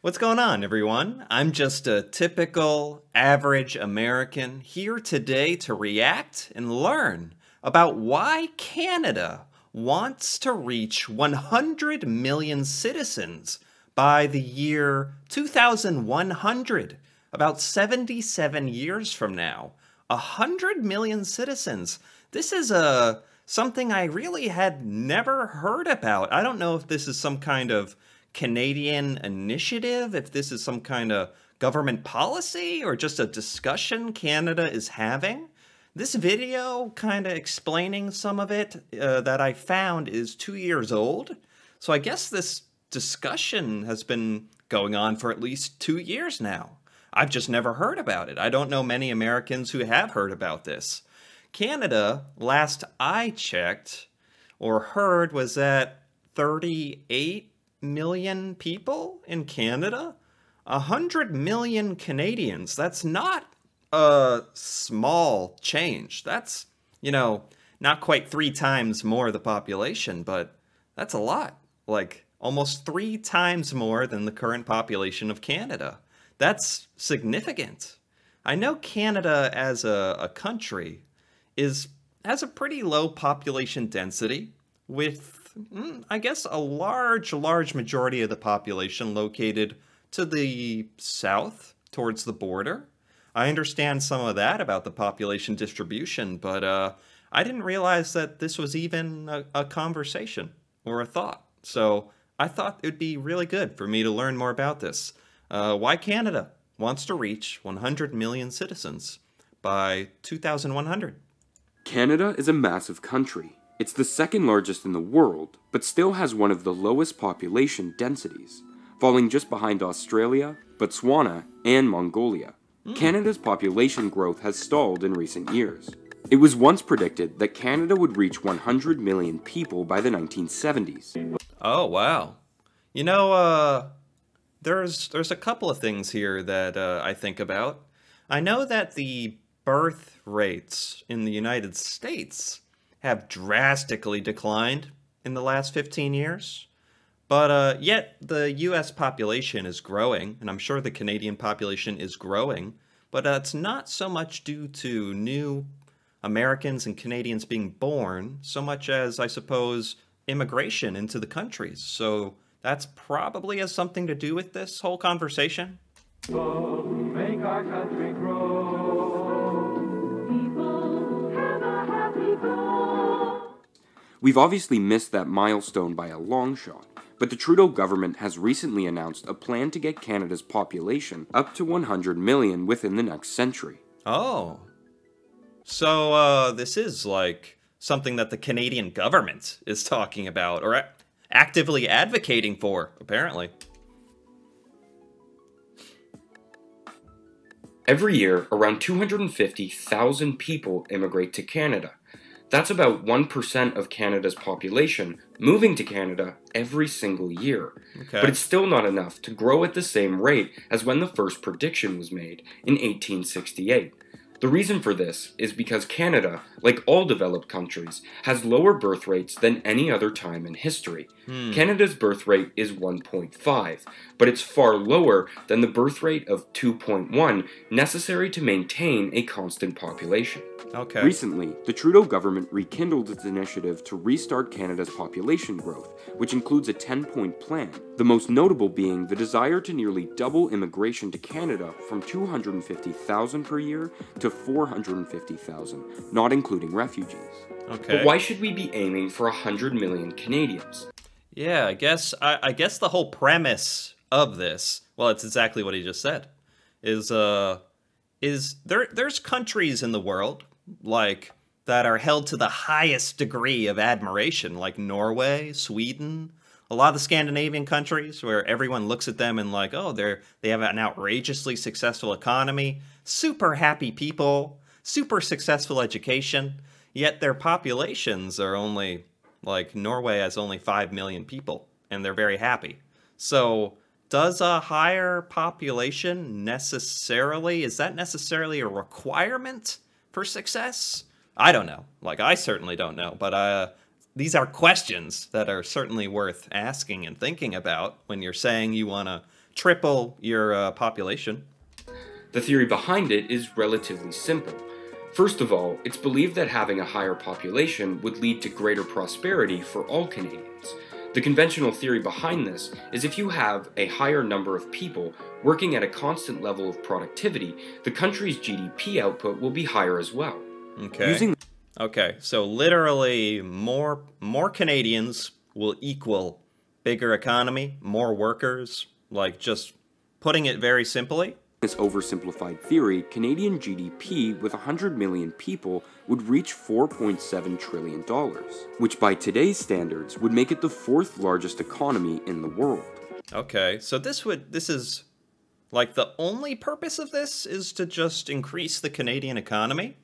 What's going on, everyone? I'm just a typical, average American here today to react and learn about why Canada wants to reach 100 million citizens by the year 2100, about 77 years from now. 100 million citizens. This is something I really had never heard about. I don't know if this is some kind of Canadian initiative, if this is some kind of government policy or just a discussion Canada is having. This video kind of explaining some of it that I found is 2 years old. So I guess this discussion has been going on for at least 2 years now. I've just never heard about it. I don't know many Americans who have heard about this. Canada, last I checked or heard, was at 38 million people in Canada. 100 million Canadians. That's not a small change. That's, not quite 3 times more the population, but that's a lot. Like almost 3 times more than the current population of Canada. That's significant. I know Canada as a country has a pretty low population density with I guess a large majority of the population located to the south towards the border. I understand some of that about the population distribution, but I didn't realize that this was even a conversation or a thought. So I thought it would be really good for me to learn more about this. Why Canada wants to reach 100 million citizens by 2100. Canada is a massive country. It's the second largest in the world, but still has one of the lowest population densities, falling just behind Australia, Botswana, and Mongolia. Canada's population growth has stalled in recent years. It was once predicted that Canada would reach 100 million people by the 1970s. Oh, wow. There's a couple of things here that I think about. I know that the birth rates in the United States have drastically declined in the last 15 years. But yet the US population is growing, and I'm sure the Canadian population is growing, but it's not so much due to new Americans and Canadians being born, so much as, I suppose, immigration into the countries. So that's probably has something to do with this whole conversation. Make our country grow. People have a happy goal. We've obviously missed that milestone by a long shot, but the Trudeau government has recently announced a plan to get Canada's population up to 100 million within the next century. Oh. So this is like something that the Canadian government is talking about or actively advocating for, apparently. Every year, around 250,000 people immigrate to Canada. That's about 1% of Canada's population moving to Canada every single year. Okay. But it's still not enough to grow at the same rate as when the first prediction was made in 1868. The reason for this is because Canada, like all developed countries, has lower birth rates than any other time in history. Canada's birth rate is 1.5, but it's far lower than the birth rate of 2.1 necessary to maintain a constant population. Okay. Recently, the Trudeau government rekindled its initiative to restart Canada's population growth, which includes a 10-point plan, the most notable being the desire to nearly double immigration to Canada from 250,000 per year to 450,000, not including refugees. Okay. But why should we be aiming for 100 million Canadians? Yeah, I guess the whole premise of this, well, it's exactly what he just said, is there's countries in the world like that are held to the highest degree of admiration, like Norway, Sweden, a lot of the Scandinavian countries where everyone looks at them and like, oh, they have an outrageously successful economy, super happy people, super successful education, yet their populations are only, like Norway has only 5 million people, and they're very happy. So does a higher population is that necessarily a requirement for success? I don't know. Like, I certainly don't know. But these are questions that are certainly worth asking and thinking about when you're saying you want to triple your population. The theory behind it is relatively simple. First of all, it's believed that having a higher population would lead to greater prosperity for all Canadians. The conventional theory behind this is if you have a higher number of people working at a constant level of productivity, the country's GDP output will be higher as well. Okay. Okay, so literally more Canadians will equal bigger economy, more workers, like just putting it very simply. This oversimplified theory, Canadian GDP with 100 million people would reach $4.7 trillion, which by today's standards would make it the fourth largest economy in the world. Okay, so this is like the only purpose of this is to just increase the Canadian economy.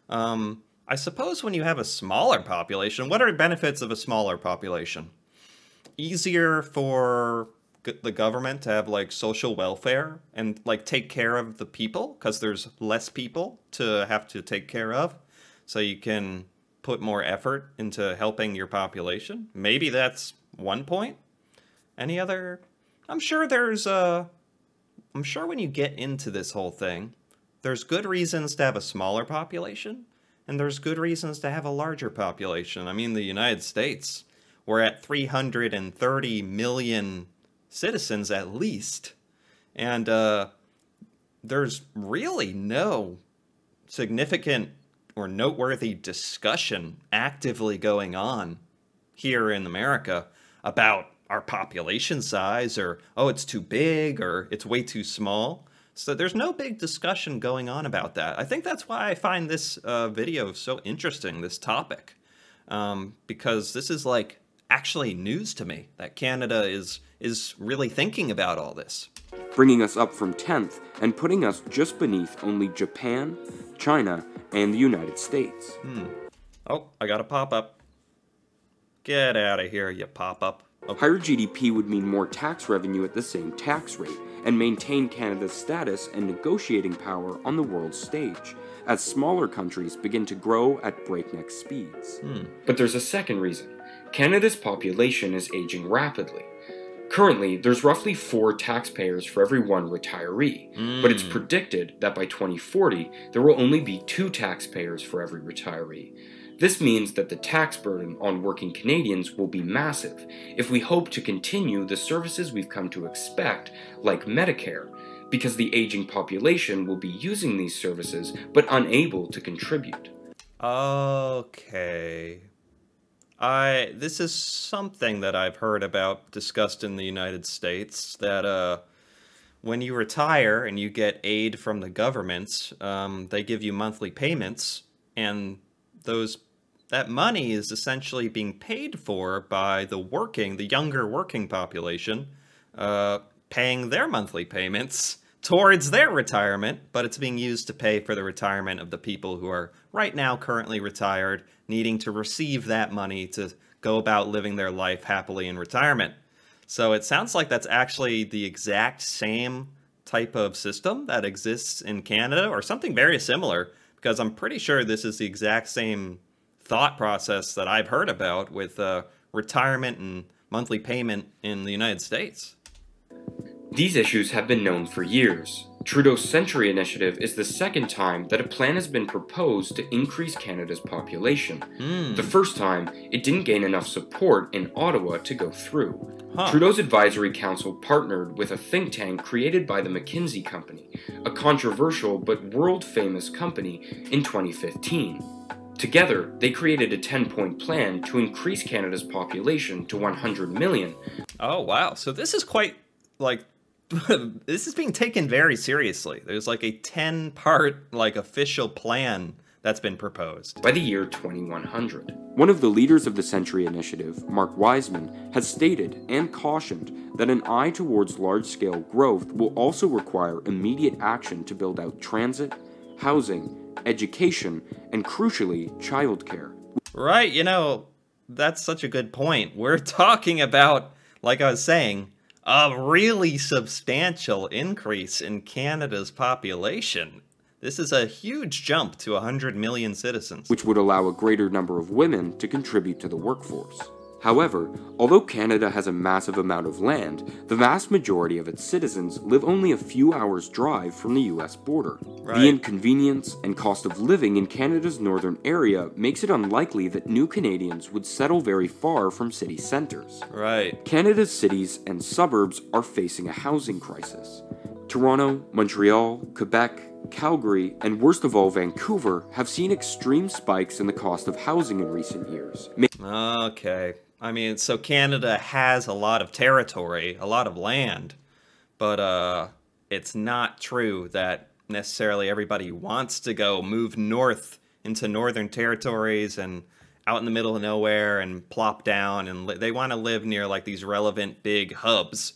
I suppose when you have a smaller population, what are the benefits of a smaller population? Easier for the government to have like social welfare and like take care of the people because there's less people to have to take care of, so you can put more effort into helping your population. Maybe that's one point. Any other? I'm sure when you get into this whole thing, there's good reasons to have a smaller population and there's good reasons to have a larger population. I mean, the United States, we're at 330 million citizens at least, and there's really no significant or noteworthy discussion actively going on here in America about our population size, or oh, it's too big, or it's way too small. So there's no big discussion going on about that. I think that's why I find this video so interesting, this topic, because this is like actually news to me that Canada is really thinking about all this. Bringing us up from 10th and putting us just beneath only Japan, China, and the United States. Oh, I got a pop-up. Get out of here, you pop-up. Okay. Higher GDP would mean more tax revenue at the same tax rate and maintain Canada's status and negotiating power on the world stage, as smaller countries begin to grow at breakneck speeds. But there's a second reason. Canada's population is aging rapidly. Currently, there's roughly 4 taxpayers for every 1 retiree, but it's predicted that by 2040, there will only be 2 taxpayers for every retiree. This means that the tax burden on working Canadians will be massive if we hope to continue the services we've come to expect, like Medicare, because the aging population will be using these services but unable to contribute. Okay. This is something that I've heard about discussed in the United States, that when you retire and you get aid from the government, they give you monthly payments, and that money is essentially being paid for by the younger working population, paying their monthly payments towards their retirement, but it's being used to pay for the retirement of the people who are right now currently retired, needing to receive that money to go about living their life happily in retirement. So it sounds like that's actually the exact same type of system that exists in Canada, or something very similar, because I'm pretty sure this is the exact same thought process that I've heard about with retirement and monthly payment in the United States. These issues have been known for years. Trudeau's Century Initiative is the second time that a plan has been proposed to increase Canada's population. The first time, it didn't gain enough support in Ottawa to go through. Trudeau's Advisory Council partnered with a think tank created by the McKinsey Company, a controversial but world-famous company, in 2015. Together, they created a 10-point plan to increase Canada's population to 100 million. Oh, wow. So this is quite, like, this is being taken very seriously. There's like a 10-part, like, official plan that's been proposed. By the year 2100. One of the leaders of the Century Initiative, Mark Wiseman, has stated and cautioned that an eye towards large-scale growth will also require immediate action to build out transit, housing, education, and crucially, childcare. Right, you know, that's such a good point. We're talking about, like I was saying, a really substantial increase in Canada's population. This is a huge jump to 100 million citizens. Which would allow a greater number of women to contribute to the workforce. However, although Canada has a massive amount of land, the vast majority of its citizens live only a few hours' drive from the US border. Right. The inconvenience and cost of living in Canada's northern area makes it unlikely that new Canadians would settle very far from city centres. Right. Canada's cities and suburbs are facing a housing crisis. Toronto, Montreal, Quebec, Calgary, and worst of all, Vancouver have seen extreme spikes in the cost of housing in recent years. Okay. I mean, so Canada has a lot of territory, a lot of land, but it's not true that necessarily everybody wants to go move north into northern territories and out in the middle of nowhere and plop down, and they want to live near like these relevant big hubs,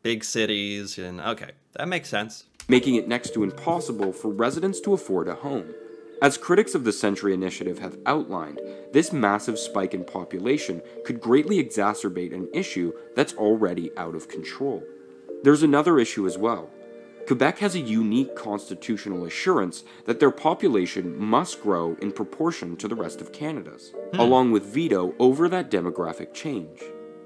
big cities, and okay, that makes sense. Making it next to impossible for residents to afford a home. As critics of the Century Initiative have outlined, this massive spike in population could greatly exacerbate an issue that's already out of control. There's another issue as well. Quebec has a unique constitutional assurance that their population must grow in proportion to the rest of Canada's, along with veto over that demographic change.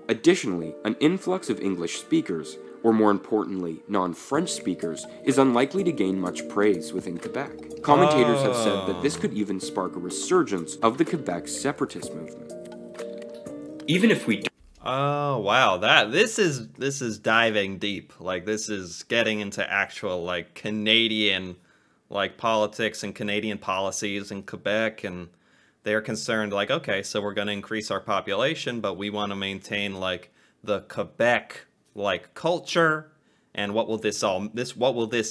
Additionally, an influx of English speakers, or more importantly, non-French speakers, is unlikely to gain much praise within Quebec. Commentators have said that this could even spark a resurgence of the Quebec separatist movement. Even if we Oh wow, this is diving deep. Like this is getting into actual like Canadian like politics and Canadian policies in Quebec, and they're concerned like, okay, so we're going to increase our population, but we want to maintain like the Quebec like culture, and what will this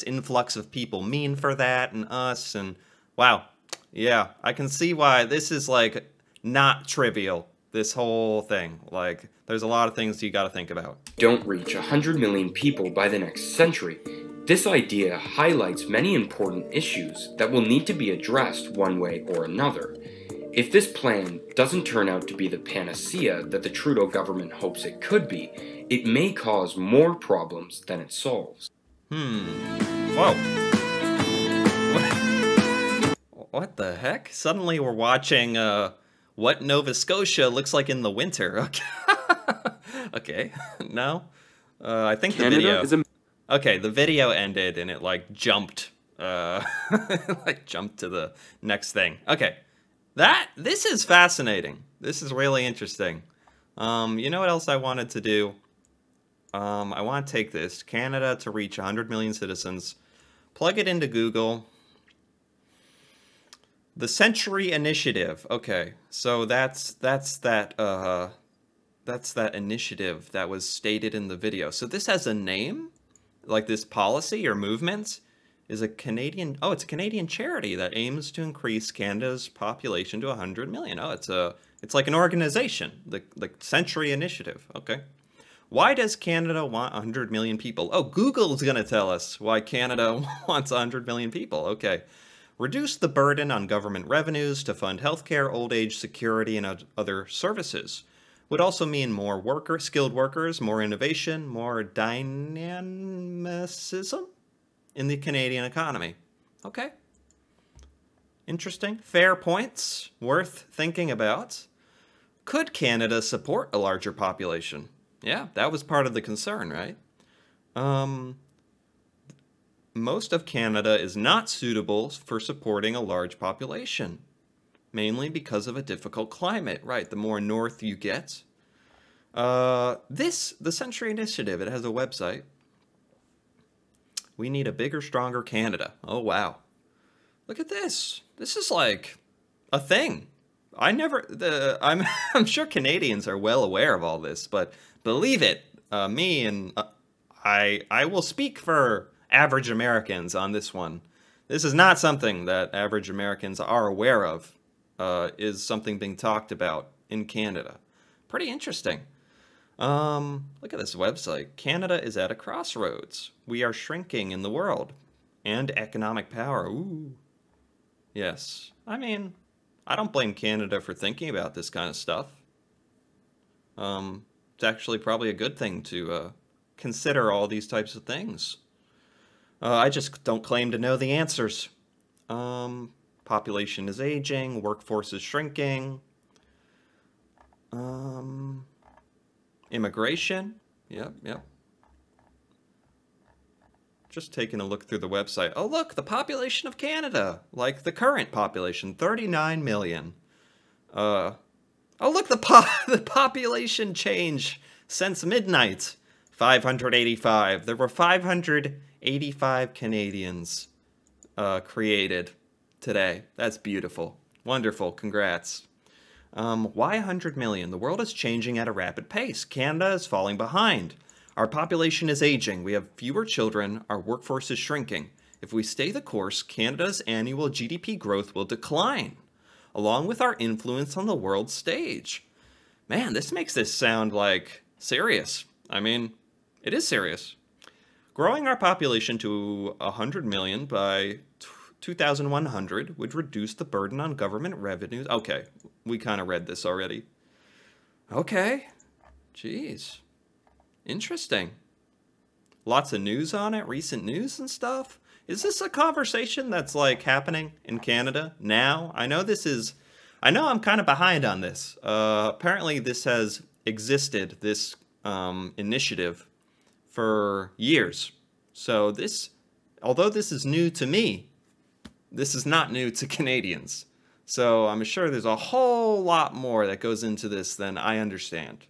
influx of people mean for that and us? And wow, yeah, I can see why this is like not trivial, this whole thing. Like there's a lot of things you got to think about. don't reach 100 million people by the next century, this idea highlights many important issues that will need to be addressed one way or another. If this plan doesn't turn out to be the panacea that the Trudeau government hopes it could be, it may cause more problems than it solves. Whoa. What the heck? Suddenly we're watching what Nova Scotia looks like in the winter. Okay. Okay. No. I think the video. Okay, the video ended and it like jumped. Like jumped to the next thing. Okay. This is fascinating. This is really interesting. You know what else I wanted to do? I want to take this, Canada to reach 100 million citizens, plug it into Google. The Century Initiative. Okay, so that's that initiative that was stated in the video. So this has a name, like this policy or movement is a Canadian. Oh, it's a Canadian charity that aims to increase Canada's population to 100 million. Oh, it's like an organization, the Century Initiative. Okay. Why does Canada want 100 million people? Oh, Google's going to tell us why Canada wants 100 million people. Okay. Reduce the burden on government revenues to fund healthcare, old age, security, and other services. Would also mean more skilled workers, more innovation, more dynamicism in the Canadian economy. Okay. Interesting. Fair points. Worth thinking about. Could Canada support a larger population? Yeah, that was part of the concern, right? Most of Canada is not suitable for supporting a large population, mainly because of a difficult climate, right? The more north you get. The Century Initiative, it has a website. We need a bigger, stronger Canada. Oh, wow. Look at this. This is like a thing. I'm sure Canadians are well aware of all this, but believe it, I will speak for average Americans on this one. This is not something that average Americans are aware of, is something being talked about in Canada. Pretty interesting. Look at this website. Canada is at a crossroads. We are shrinking in the world. And economic power. Ooh. Yes. I mean, I don't blame Canada for thinking about this kind of stuff. It's actually probably a good thing to consider all these types of things. I just don't claim to know the answers. Population is aging, workforce is shrinking. Immigration. Yep. Just taking a look through the website. Oh, look, the population of Canada. Like the current population, 39 million. Oh, look, the population change since midnight. 585. There were 585 Canadians created today. That's beautiful. Wonderful. Congrats. Why 100 million? The world is changing at a rapid pace. Canada is falling behind. Our population is aging. We have fewer children. Our workforce is shrinking. If we stay the course, Canada's annual GDP growth will decline, along with our influence on the world stage. Man, this makes this sound like serious. I mean, it is serious. Growing our population to 100 million by 2100 would reduce the burden on government revenues. Okay, we kind of read this already. Okay, jeez. Interesting. Lots of news on it, recent news and stuff. Is this a conversation that's like happening in Canada now? I know I'm kind of behind on this. Apparently this has existed, this initiative, for years. So although this is new to me, this is not new to Canadians. So I'm sure there's a whole lot more that goes into this than I understand.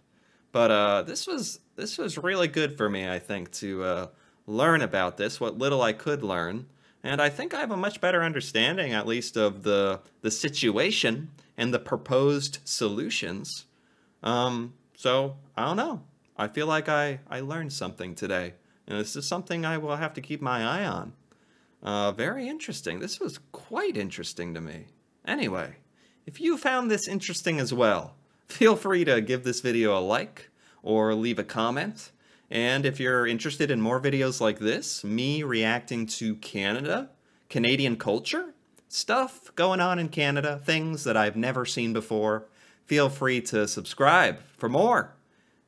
But this was really good for me, I think, to learn about this, what little I could learn. And I think I have a much better understanding, at least, of the situation and the proposed solutions. So, I don't know. I feel like I learned something today. And this is something I will have to keep my eye on. Very interesting. This was quite interesting to me. Anyway, if you found this interesting as well, feel free to give this video a like or leave a comment. And if you're interested in more videos like this, me reacting to Canada, Canadian culture, stuff going on in Canada, things that I've never seen before, feel free to subscribe for more.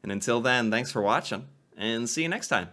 And until then, thanks for watching, and see you next time.